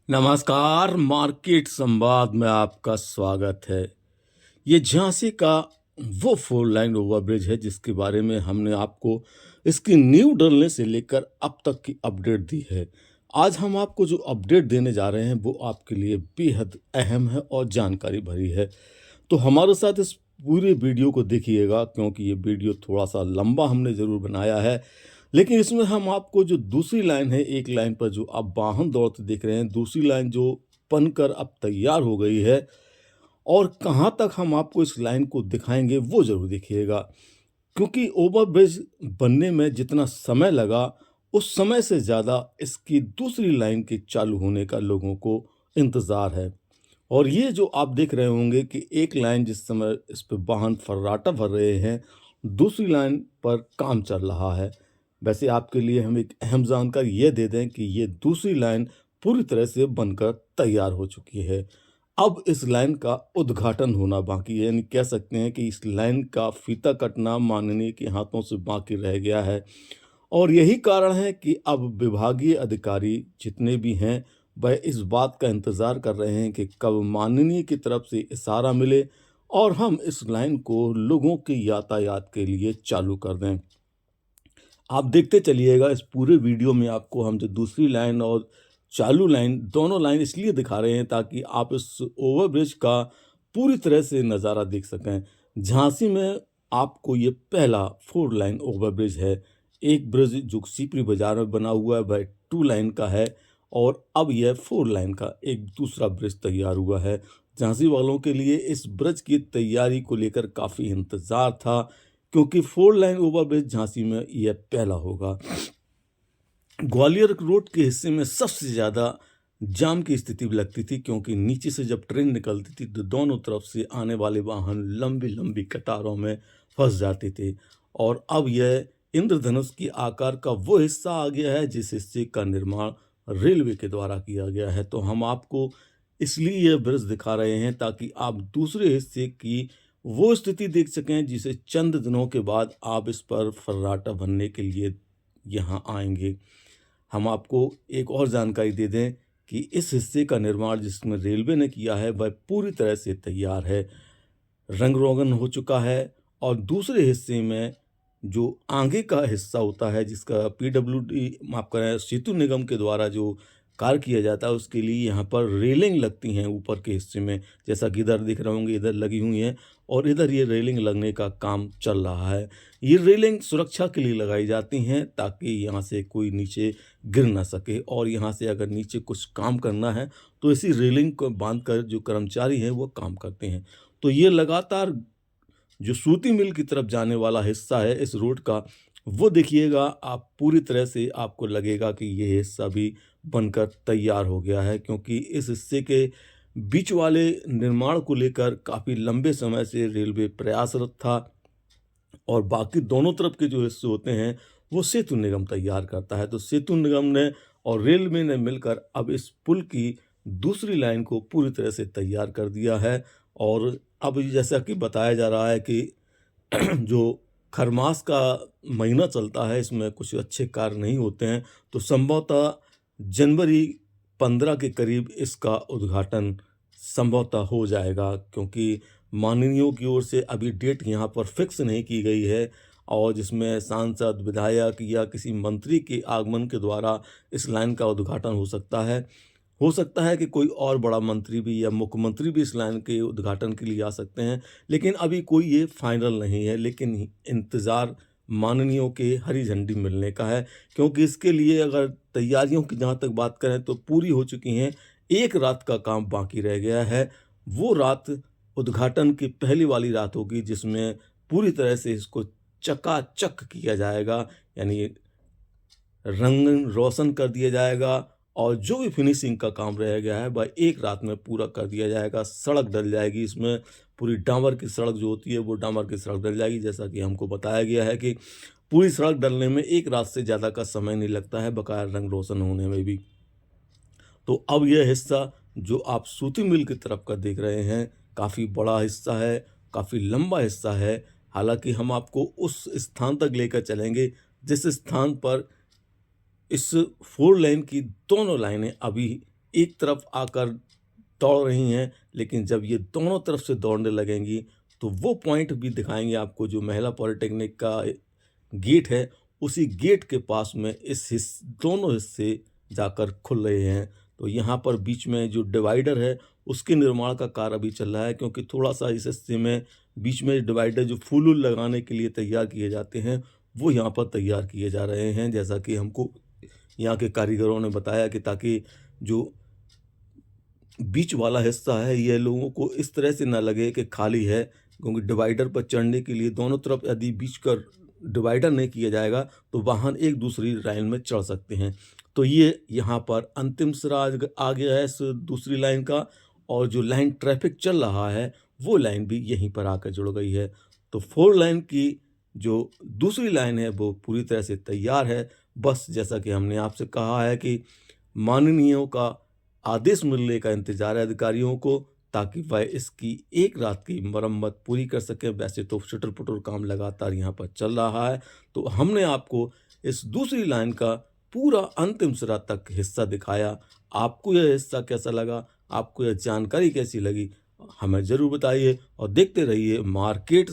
नमस्कार, मार्केट संवाद में आपका स्वागत है। ये झांसी का वो फोर लाइन ओवरब्रिज है जिसके बारे में हमने आपको इसकी नींव डलने से लेकर अब तक की अपडेट दी है। आज हम आपको जो अपडेट देने जा रहे हैं वो आपके लिए बेहद अहम है और जानकारी भरी है। तो हमारे साथ इस पूरे वीडियो को देखिएगा क्योंकि ये वीडियो थोड़ा सा लंबा हमने ज़रूर बनाया है, लेकिन इसमें हम आपको जो दूसरी लाइन है, एक लाइन पर जो आप वाहन दौड़ते देख रहे हैं, दूसरी लाइन जो बनकर अब तैयार हो गई है और कहाँ तक हम आपको इस लाइन को दिखाएंगे वो ज़रूर देखिएगा। क्योंकि ओवरब्रिज बनने में जितना समय लगा उस समय से ज़्यादा इसकी दूसरी लाइन के चालू होने का लोगों को इंतज़ार है। और ये जो आप देख रहे होंगे कि एक लाइन जिस समय इस पे वाहन फर्राटा भर रहे हैं, दूसरी लाइन पर काम चल रहा है। वैसे आपके लिए हम एक अहम जानकारी ये दे दें कि ये दूसरी लाइन पूरी तरह से बनकर तैयार हो चुकी है। अब इस लाइन का उद्घाटन होना बाकी है, यानी कह सकते हैं कि इस लाइन का फीता कटना माननीय के हाथों से बाकी रह गया है। और यही कारण है कि अब विभागीय अधिकारी जितने भी हैं वह इस बात का इंतज़ार कर रहे हैं कि कब माननीय की तरफ से इशारा मिले और हम इस लाइन को लोगों के यातायात के लिए चालू कर दें। आप देखते चलिएगा इस पूरे वीडियो में आपको हम जो दूसरी लाइन और चालू लाइन दोनों लाइन इसलिए दिखा रहे हैं ताकि आप इस ओवरब्रिज का पूरी तरह से नज़ारा देख सकें। झांसी में आपको ये पहला फोर लाइन ओवरब्रिज है। एक ब्रिज जो सीपरी बाजार में बना हुआ है वह टू लाइन का है और अब यह फोर लाइन का एक दूसरा ब्रिज तैयार हुआ है। झांसी वालों के लिए इस ब्रिज की तैयारी को लेकर काफ़ी इंतज़ार था क्योंकि फोर लाइन ओवरब्रिज झांसी में यह पहला होगा। ग्वालियर रोड के हिस्से में सबसे ज़्यादा जाम की स्थिति लगती थी क्योंकि नीचे से जब ट्रेन निकलती थी तो दोनों तरफ से आने वाले वाहन लंबी लंबी कतारों में फंस जाते थे। और अब यह इंद्रधनुष की आकार का वो हिस्सा आ गया है जिस हिस्से का निर्माण रेलवे के द्वारा किया गया है। तो हम आपको इसलिए यह ब्रिज दिखा रहे हैं ताकि आप दूसरे हिस्से की वो स्थिति देख सकें जिसे चंद दिनों के बाद आप इस पर फर्राटा भरने के लिए यहाँ आएंगे। हम आपको एक और जानकारी दे दें कि इस हिस्से का निर्माण जिसमें रेलवे ने किया है वह पूरी तरह से तैयार है, रंग रोगन हो चुका है। और दूसरे हिस्से में जो आगे का हिस्सा होता है जिसका पीडब्ल्यूडी माफ करें सेतु निगम के द्वारा जो कार्य किया जाता है उसके लिए यहाँ पर रेलिंग लगती हैं ऊपर के हिस्से में, जैसा कि इधर दिख रहे होंगे इधर लगी हुई हैं और इधर ये रेलिंग लगने का काम चल रहा है। ये रेलिंग सुरक्षा के लिए लगाई जाती हैं ताकि यहाँ से कोई नीचे गिर ना सके और यहाँ से अगर नीचे कुछ काम करना है तो इसी रेलिंग को बांधकर जो कर्मचारी हैं वो काम करते हैं। तो ये लगातार जो सूती मिल की तरफ जाने वाला हिस्सा है इस रोड का वो देखिएगा आप, पूरी तरह से आपको लगेगा कि ये हिस्सा भी बनकर तैयार हो गया है क्योंकि इस हिस्से के बीच वाले निर्माण को लेकर काफ़ी लंबे समय से रेलवे प्रयासरत था और बाकी दोनों तरफ के जो हिस्से होते हैं वो सेतु निगम तैयार करता है। तो सेतु निगम ने और रेलवे ने मिलकर अब इस पुल की दूसरी लाइन को पूरी तरह से तैयार कर दिया है। और अब जैसा कि बताया जा रहा है कि जो खरमास का महीना चलता है इसमें कुछ अच्छे कार्य नहीं होते हैं, तो संभवतः जनवरी 15 के करीब इसका उद्घाटन संभवतः हो जाएगा क्योंकि माननीयों की ओर से अभी डेट यहाँ पर फिक्स नहीं की गई है और जिसमें सांसद, विधायक या किसी मंत्री के आगमन के द्वारा इस लाइन का उद्घाटन हो सकता है। हो सकता है कि कोई और बड़ा मंत्री भी या मुख्यमंत्री भी इस लाइन के उद्घाटन के लिए आ सकते हैं, लेकिन अभी कोई ये फाइनल नहीं है। लेकिन इंतज़ार माननीयों के हरी झंडी मिलने का है क्योंकि इसके लिए अगर तैयारियों की जहाँ तक बात करें तो पूरी हो चुकी हैं, एक रात का काम बाकी रह गया है। वो रात उद्घाटन की पहली वाली रात होगी जिसमें पूरी तरह से इसको चकाचक किया जाएगा, यानी रंग रोशन कर दिया जाएगा और जो भी फिनिशिंग का काम रह गया है वह एक रात में पूरा कर दिया जाएगा। सड़क डल जाएगी, इसमें पूरी डामर की सड़क जो होती है वो डामर की सड़क डल जाएगी। जैसा कि हमको बताया गया है कि पूरी सड़क डलने में एक रात से ज़्यादा का समय नहीं लगता है, बकाया रंग रोशन होने में भी। तो अब यह हिस्सा जो आप सूती मिल की तरफ का देख रहे हैं काफ़ी बड़ा हिस्सा है, काफ़ी लंबा हिस्सा है। हालांकि हम आपको उस स्थान तक लेकर चलेंगे जिस स्थान पर इस फोर लाइन की दोनों लाइनें अभी एक तरफ आकर दौड़ रही हैं, लेकिन जब ये दोनों तरफ से दौड़ने लगेंगी तो वो पॉइंट भी दिखाएँगे आपको जो महिला पॉलिटेक्निक का गेट है, उसी गेट के पास में दोनों हिस्से जाकर खुल रहे हैं। तो यहाँ पर बीच में जो डिवाइडर है, उसके निर्माण का कार्य अभी चल रहा है, क्योंकि थोड़ा-सा इस हिस्से में बीच में डिवाइडर जो फूल-वूल लगाने के लिए तैयार किए जाते हैं, वो यहाँ पर तैयार किए जा रहे हैं। जैसा कि हमको यहाँ के कारीगरों ने बताया कि ताकि जो बीच वाला हिस्सा है, ये लोगों को इस तरह से ना लगे कि खाली है, क्योंकि डिवाइडर पर चढ़ने के लिए दोनों तरफ यदि बीच का डिवाइडर नहीं किया जाएगा तो वाहन एक दूसरी लाइन में चढ़ सकते हैं। तो ये यहाँ पर अंतिम सिरा आ गया है इस दूसरी लाइन का, और जो लाइन ट्रैफिक चल रहा है वो लाइन भी यहीं पर आकर जुड़ गई है। तो 4 लाइन की जो दूसरी लाइन है वो पूरी तरह से तैयार है। बस जैसा कि हमने आपसे कहा है कि माननीयों का आदेश मिलने का इंतज़ार है अधिकारियों को, ताकि वह इसकी एक रात की मरम्मत पूरी कर सकें। वैसे तो छुटर-पुटर काम लगातार यहाँ पर चल रहा है। तो हमने आपको इस दूसरी लाइन का पूरा अंतिम सिरा तक हिस्सा दिखाया। आपको यह हिस्सा कैसा लगा? आपको यह जानकारी कैसी लगी? हमें ज़रूर बताइए और देखते रहिए मार्केट